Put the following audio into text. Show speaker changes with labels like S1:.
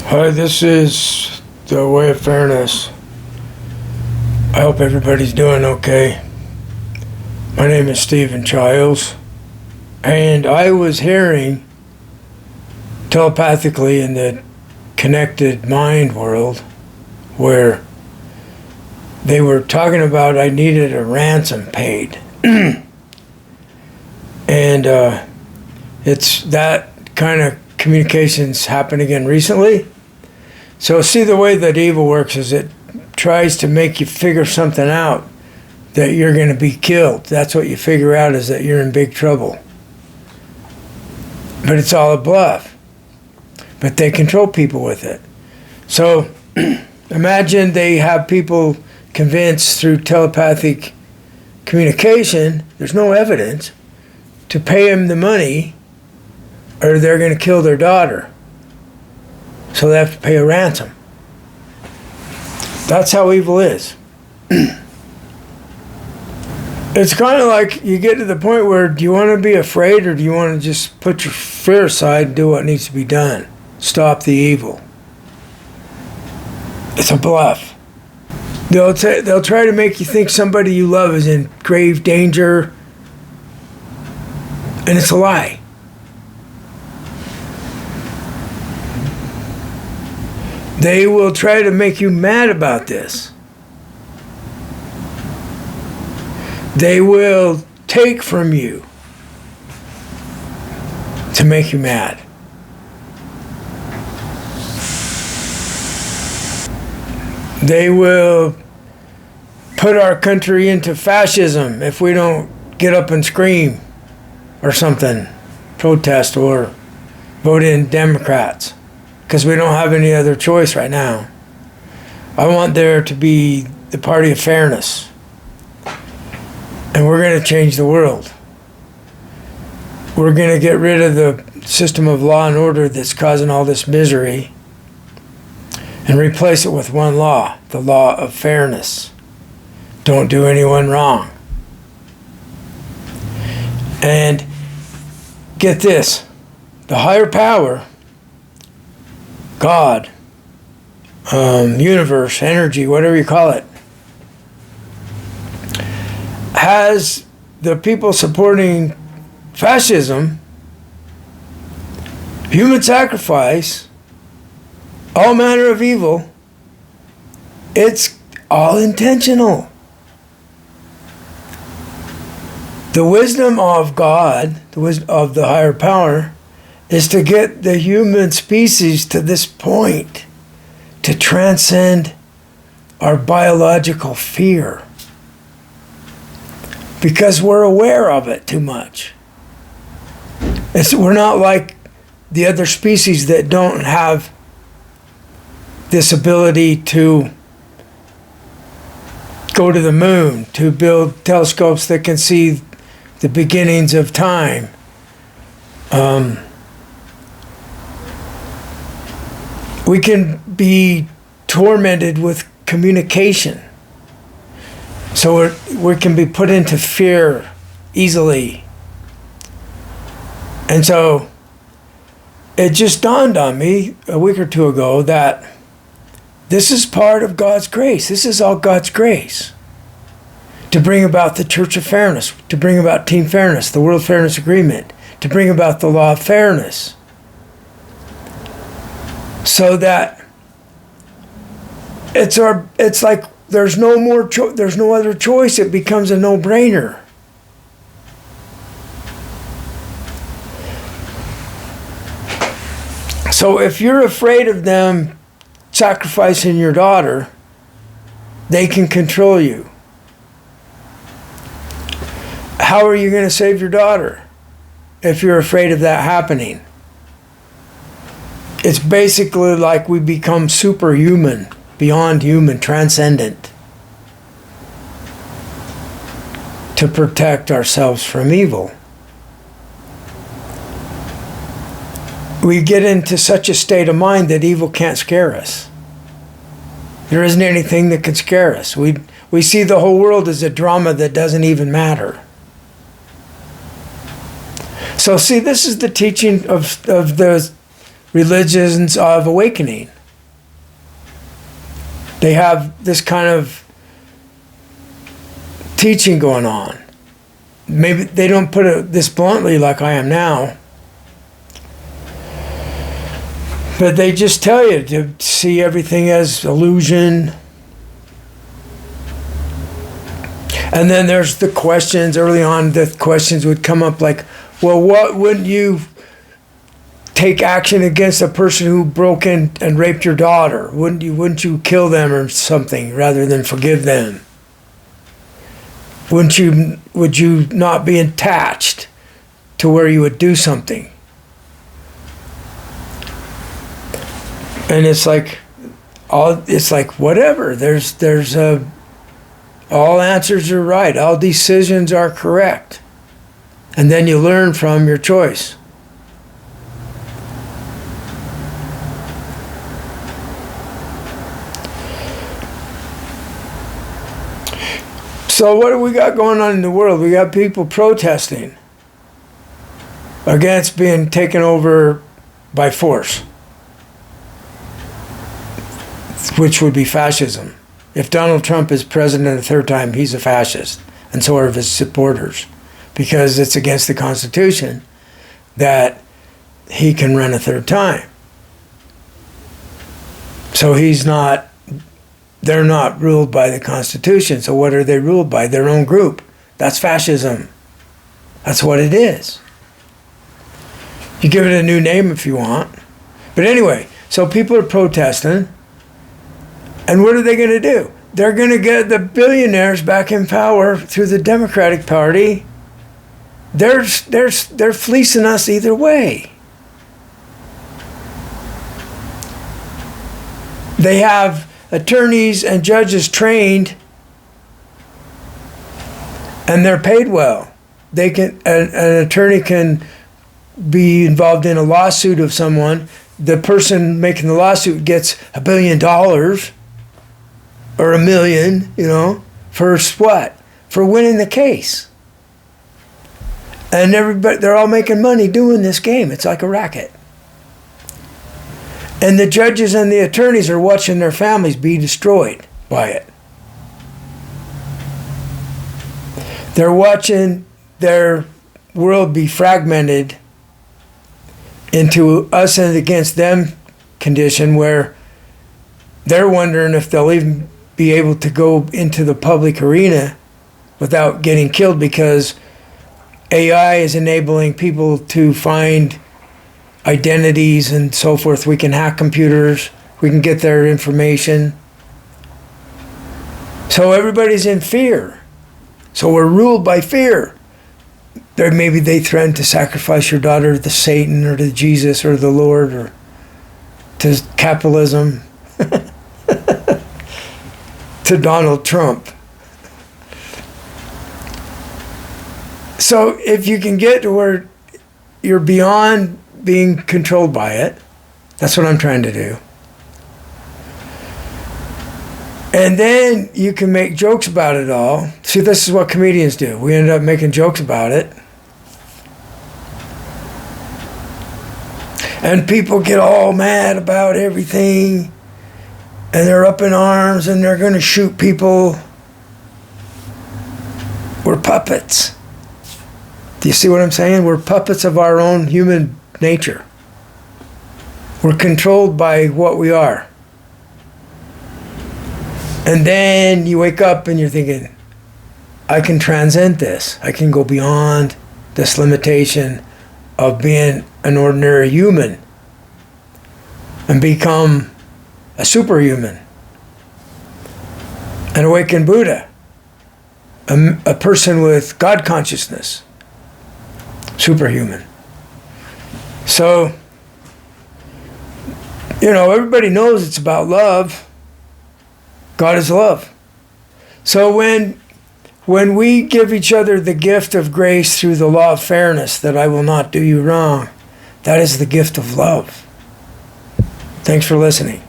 S1: Hi, this is the Way of Fairness. I hope everybody's doing okay. My name is Stephen Childs, and I was hearing telepathically in the connected mind world where they were talking about I needed a ransom paid. And it's that kind of communications happen again recently. So see, the way that evil works is it tries to make you figure something out that you're going to be killed. That's what you figure out, is that you're in big trouble. But it's all a bluff. But they control people with it. So imagine they have people convinced through telepathic communication, there's no evidence, to pay them the money or they're going to kill their daughter. So they have to pay a ransom. That's how evil is. It's kind of like you get to the point where, do you want to be afraid, or do you want to just put your fear aside and do what needs to be done? Stop the evil. It's a bluff. They'll try to make you think somebody you love is in grave danger, and it's a lie. They will try to make you mad about this. They will take from you to make you mad. They will put our country into fascism if we don't get up and scream or something, protest or vote in Democrats, because we don't have any other choice right now. I want there to be the party of fairness. And we're going to change the world. We're going to get rid of the system of law and order that's causing all this misery and replace it with one law, the law of fairness. Don't do anyone wrong. And get this, the higher power, God, universe, energy, whatever you call it, has the people supporting fascism, human sacrifice, all manner of evil. It's all intentional. The wisdom of God, the wisdom of the higher power, is to get the human species to this point, to transcend our biological fear. Because we're aware of it too much. We're not like the other species that don't have this ability to go to the moon, to build telescopes that can see the beginnings of time. We can be tormented with communication. So we can be put into fear easily. And so it just dawned on me a week or two ago that this is part of God's grace. This is all God's grace. To bring about the Church of Fairness, to bring about Team Fairness, the World Fairness Agreement, to bring about the law of fairness. So that it's like there's no more there's no other choice. It becomes a no-brainer. So if you're afraid of them sacrificing your daughter, they can control you. How are you going to save your daughter if you're afraid of that happening? It's basically like we become superhuman, beyond human, transcendent, to protect ourselves from evil. We get into such a state of mind that evil can't scare us. There isn't anything that can scare us. We see the whole world as a drama that doesn't even matter. So see, this is the teaching of the religions of awakening. They have this kind of teaching going on. Maybe they don't put it this bluntly like I am now, but they just tell you to see everything as illusion. And then there's the questions. Early on, the questions would come up like, well, what wouldn't you take action against a person who broke in and raped your daughter? Wouldn't you kill them or something rather than forgive them? Would you not be attached to where you would do something? And it's like whatever. All answers are right. All decisions are correct. And then you learn from your choice. So what do we got going on in the world? We got people protesting against being taken over by force, which would be fascism. If Donald Trump is president a third time, he's a fascist, and so are his supporters, because it's against the Constitution that he can run a third time. So they're not ruled by the Constitution. So what are they ruled by? Their own group. That's fascism. That's what it is. You give it a new name if you want. But anyway, so people are protesting. And what are they going to do? They're going to get the billionaires back in power through the Democratic Party. They're fleecing us either way. They have attorneys and judges trained, and they're paid well. An attorney can be involved in a lawsuit of someone. The person making the lawsuit gets $1 billion or $1 million, for what? For winning the case. And they're all making money doing this game. It's like a racket. And the judges and the attorneys are watching their families be destroyed by it. They're watching their world be fragmented into us and against them condition where they're wondering if they'll even be able to go into the public arena without getting killed, because AI is enabling people to find identities and so forth. We can hack computers. We can get their information. So everybody's in fear. So we're ruled by fear. Maybe they threaten to sacrifice your daughter to Satan or to Jesus or the Lord or to capitalism, to Donald Trump. So if you can get to where you're beyond being controlled by it, that's what I'm trying to do. And then you can make jokes about it all. See, this is what comedians do. We end up making jokes about it. And people get all mad about everything. And they're up in arms and they're going to shoot people. We're puppets. Do you see what I'm saying? We're puppets of our own human nature. We're controlled by what we are. And then you wake up and you're thinking, I can transcend this. I can go beyond this limitation of being an ordinary human and become a superhuman, an awakened Buddha, a person with God consciousness, superhuman. So, everybody knows it's about love. God is love. So when we give each other the gift of grace through the law of fairness, that I will not do you wrong, that is the gift of love. Thanks for listening.